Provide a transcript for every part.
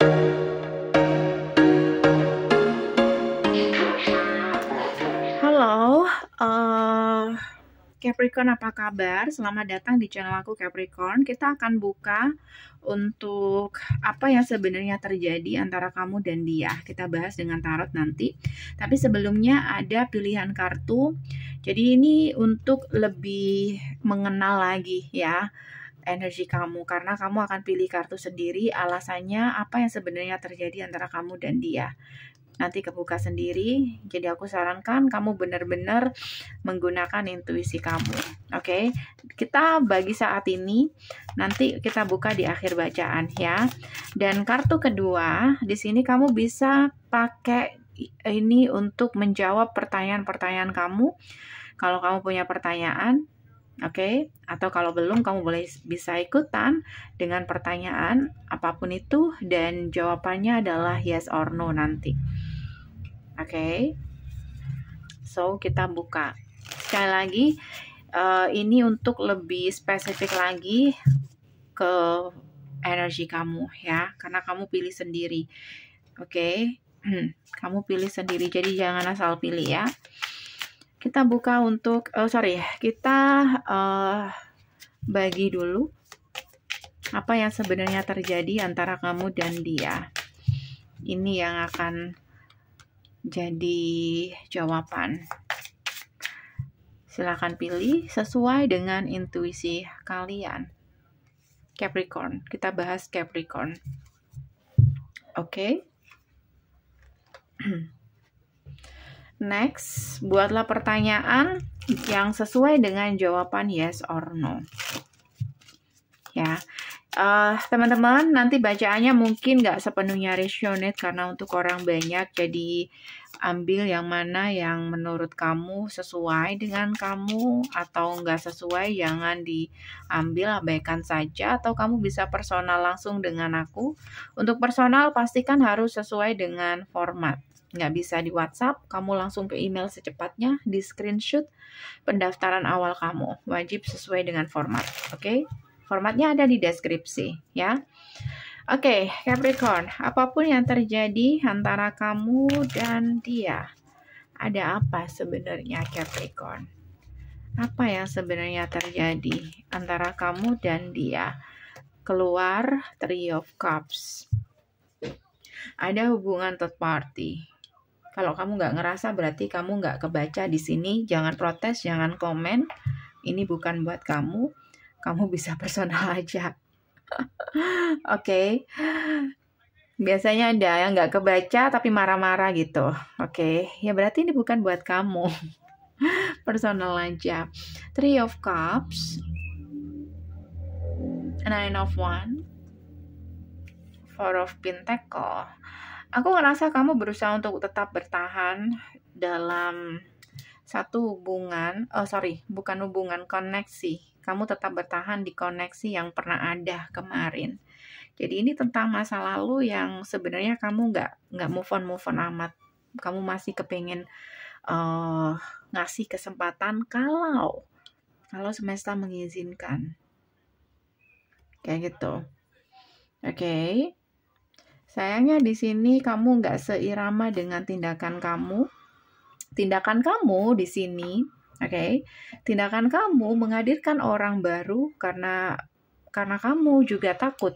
Halo, Capricorn, apa kabar? Selamat datang di channel aku Capricorn. Kita akan buka untuk apa yang sebenarnya terjadi antara kamu dan dia. Kita bahas dengan tarot nanti. Tapi sebelumnya ada pilihan kartu. Jadi ini untuk lebih mengenal lagi ya energi kamu, karena kamu akan pilih kartu sendiri alasannya apa yang sebenarnya terjadi antara kamu dan dia. Nanti kebuka sendiri, jadi aku sarankan kamu benar-benar menggunakan intuisi kamu. Oke, kita bagi saat ini, nanti kita buka di akhir bacaan ya. Dan kartu kedua, di sini kamu bisa pakai ini untuk menjawab pertanyaan-pertanyaan kamu. Kalau kamu punya pertanyaan, oke, atau kalau belum, kamu bisa ikutan dengan pertanyaan apapun itu dan jawabannya adalah yes or no nanti. Oke, so kita buka sekali lagi. Ini untuk lebih spesifik lagi ke energi kamu ya, karena kamu pilih sendiri. Oke, kamu pilih sendiri, jadi jangan asal pilih ya. Kita buka untuk kita bagi dulu apa yang sebenarnya terjadi antara kamu dan dia. Ini yang akan jadi jawaban. Silakan pilih sesuai dengan intuisi kalian. Capricorn, kita bahas Capricorn. Oke. Next, buatlah pertanyaan yang sesuai dengan jawaban yes or no. Ya, teman-teman, nanti bacaannya mungkin nggak sepenuhnya resonate karena untuk orang banyak, jadi ambil yang mana yang menurut kamu sesuai dengan kamu, atau nggak sesuai jangan diambil, abaikan saja, atau kamu bisa personal langsung dengan aku. Untuk personal pastikan harus sesuai dengan format, nggak bisa di WhatsApp, kamu langsung ke email secepatnya, di screenshot pendaftaran awal kamu, wajib sesuai dengan format, oke? Formatnya ada di deskripsi ya. Oke, Capricorn, apapun yang terjadi antara kamu dan dia, ada apa sebenarnya Capricorn? Apa yang sebenarnya terjadi antara kamu dan dia? Keluar Three of Cups. Ada hubungan third party. Kalau kamu nggak ngerasa, berarti kamu nggak kebaca di sini. Jangan protes, jangan komen. Ini bukan buat kamu. Kamu bisa personal aja. Oke. Biasanya ada yang nggak kebaca tapi marah-marah gitu. Oke. Ya berarti ini bukan buat kamu. Personal aja. Three of Cups. Nine of Wands. Four of Pentacles. Aku ngerasa kamu berusaha untuk tetap bertahan dalam satu hubungan. Bukan hubungan, koneksi. Kamu tetap bertahan di koneksi yang pernah ada kemarin. Jadi ini tentang masa lalu yang sebenarnya kamu nggak move on amat. Kamu masih kepengen ngasih kesempatan kalau semesta mengizinkan. Kayak gitu. Oke. Sayangnya di sini kamu nggak seirama dengan tindakan kamu. Tindakan kamu di sini. Oke, tindakan kamu menghadirkan orang baru karena kamu juga takut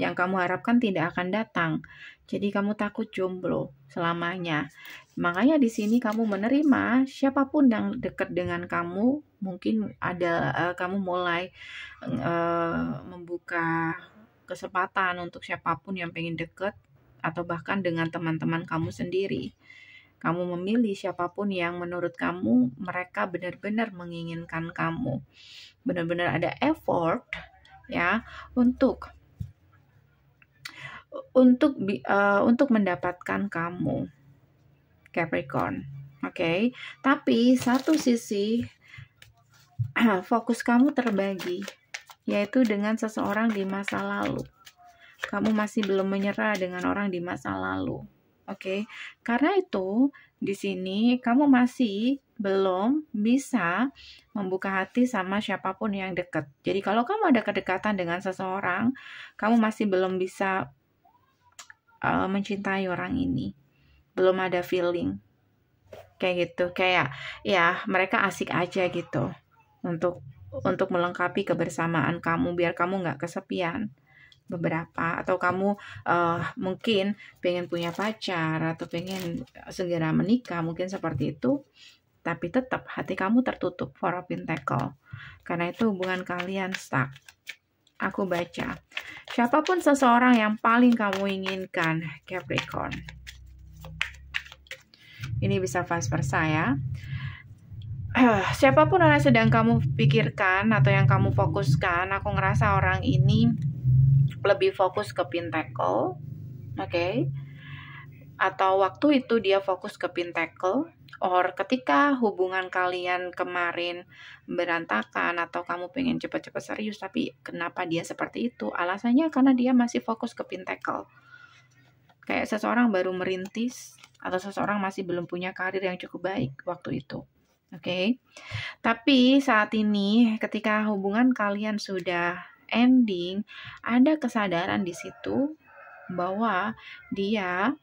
yang kamu harapkan tidak akan datang. Jadi kamu takut jomblo selamanya. Makanya di sini kamu menerima siapapun yang dekat dengan kamu. Mungkin ada kamu mulai membuka kesempatan untuk siapapun yang pengen dekat, atau bahkan dengan teman-teman kamu sendiri. Kamu memilih siapapun yang menurut kamu mereka benar-benar menginginkan kamu. Benar-benar ada effort ya untuk mendapatkan kamu, Capricorn. Oke. Tapi satu sisi fokus kamu terbagi, yaitu dengan seseorang di masa lalu. Kamu masih belum menyerah dengan orang di masa lalu. Oke, karena itu di sini kamu masih belum bisa membuka hati sama siapapun yang dekat. Jadi kalau kamu ada kedekatan dengan seseorang, kamu masih belum bisa mencintai orang ini, belum ada feeling kayak gitu, kayak ya mereka asik aja gitu untuk melengkapi kebersamaan kamu biar kamu nggak kesepian beberapa, atau kamu mungkin pengen punya pacar atau pengen segera menikah, mungkin seperti itu, tapi tetap hati kamu tertutup for a pentacle, karena itu hubungan kalian stuck. Aku baca, siapapun seseorang yang paling kamu inginkan, Capricorn. Ini bisa vice versa ya. Siapapun yang sedang kamu pikirkan atau yang kamu fokuskan, aku ngerasa orang ini lebih fokus ke pentacle, oke? Atau waktu itu dia fokus ke pentacle, or ketika hubungan kalian kemarin berantakan atau kamu pengen cepat-cepat serius, tapi kenapa dia seperti itu? Alasannya karena dia masih fokus ke pentacle. Kayak seseorang baru merintis atau seseorang masih belum punya karir yang cukup baik waktu itu. Oke. Tapi saat ini ketika hubungan kalian sudah ending, ada kesadaran di situ bahwa dia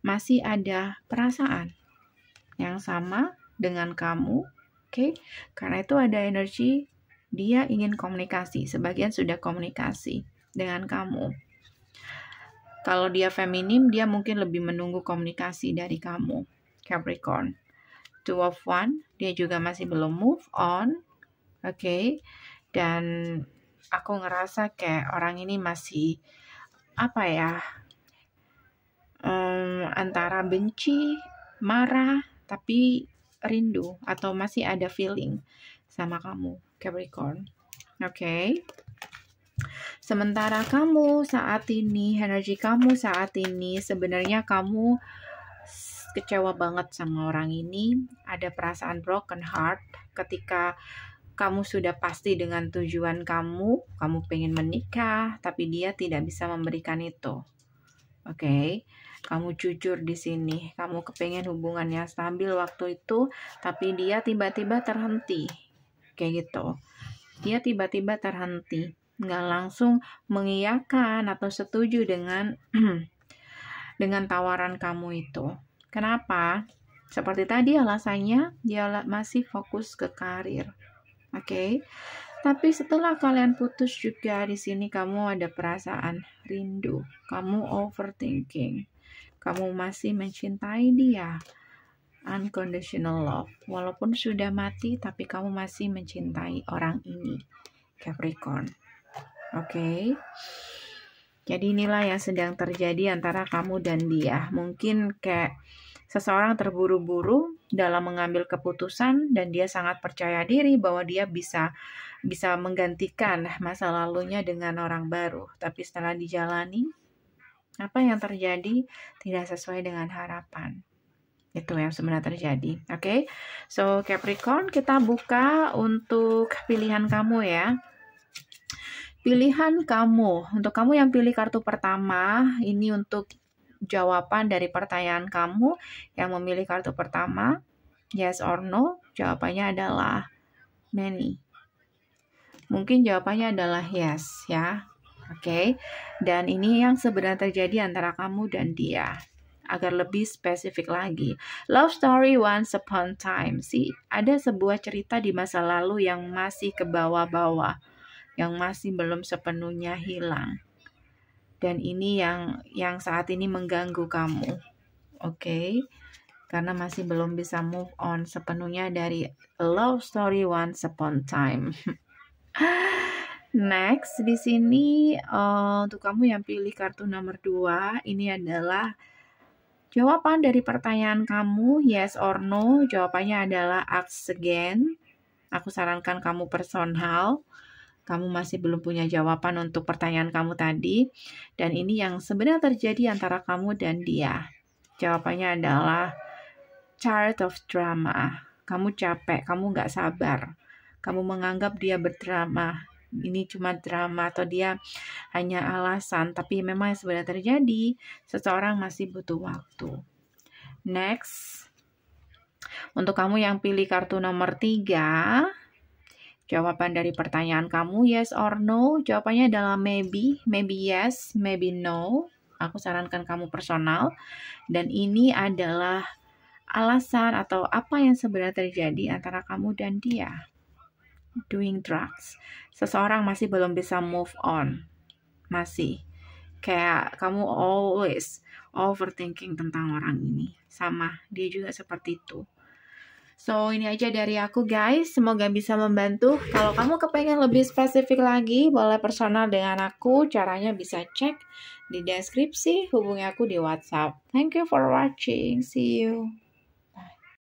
masih ada perasaan yang sama dengan kamu, oke? Karena itu ada energi dia ingin komunikasi, sebagian sudah komunikasi dengan kamu. Kalau dia feminim, dia mungkin lebih menunggu komunikasi dari kamu, Capricorn. Two of One, dia juga masih belum move on, oke? Dan aku ngerasa kayak orang ini masih apa ya? Antara benci, marah, tapi rindu atau masih ada feeling sama kamu, Capricorn. Oke. Sementara kamu saat ini, energi kamu saat ini, sebenarnya kamu kecewa banget sama orang ini. Ada perasaan broken heart ketika kamu sudah pasti dengan tujuan kamu pengen menikah, tapi dia tidak bisa memberikan itu. Oke. Kamu jujur di sini, kamu kepengen hubungan yang stabil waktu itu, tapi dia tiba-tiba terhenti, kayak gitu. Dia tiba-tiba terhenti, nggak langsung mengiyakan atau setuju dengan dengan tawaran kamu itu. Kenapa? Seperti tadi alasannya, dia masih fokus ke karir, oke? Tapi setelah kalian putus juga di sini kamu ada perasaan rindu, kamu overthinking. Kamu masih mencintai dia, unconditional love. Walaupun sudah mati, tapi kamu masih mencintai orang ini, Capricorn. Oke. Jadi inilah yang sedang terjadi antara kamu dan dia. Mungkin kayak seseorang terburu-buru dalam mengambil keputusan dan dia sangat percaya diri bahwa dia bisa menggantikan masa lalunya dengan orang baru. Tapi setelah dijalani, apa yang terjadi tidak sesuai dengan harapan. Itu yang sebenarnya terjadi. Oke. So, Capricorn, kita buka untuk pilihan kamu ya. Pilihan kamu. Untuk kamu yang pilih kartu pertama, ini untuk jawaban dari pertanyaan kamu yang memilih kartu pertama, yes or no. Jawabannya adalah many. Mungkin jawabannya adalah yes ya. Oke, dan ini yang sebenarnya terjadi antara kamu dan dia. Agar lebih spesifik lagi, love story once upon time. Ada sebuah cerita di masa lalu yang masih ke bawah-bawah, yang masih belum sepenuhnya hilang. Dan ini yang saat ini mengganggu kamu. Oke, karena masih belum bisa move on sepenuhnya dari love story once upon time. Next, di sini untuk kamu yang pilih kartu nomor 2, ini adalah jawaban dari pertanyaan kamu, yes or no. Jawabannya adalah ask again. Aku sarankan kamu personal. Kamu masih belum punya jawaban untuk pertanyaan kamu tadi. Dan ini yang sebenarnya terjadi antara kamu dan dia. Jawabannya adalah chart of drama. Kamu capek, kamu nggak sabar. Kamu menganggap dia berdrama. Ini cuma drama atau dia hanya alasan, tapi memang yang sebenarnya terjadi, seseorang masih butuh waktu. Next, untuk kamu yang pilih kartu nomor 3, jawaban dari pertanyaan kamu yes or no, jawabannya adalah maybe yes, maybe no. Aku sarankan kamu personal, dan ini adalah alasan atau apa yang sebenarnya terjadi antara kamu dan dia. Doing drugs. Seseorang masih belum bisa move on. Masih. Kayak kamu always overthinking tentang orang ini. Sama, dia juga seperti itu. So, ini aja dari aku guys. Semoga bisa membantu. Kalau kamu kepengen lebih spesifik lagi, boleh personal dengan aku. Caranya bisa cek di deskripsi. Hubungi aku di WhatsApp. Thank you for watching. See you.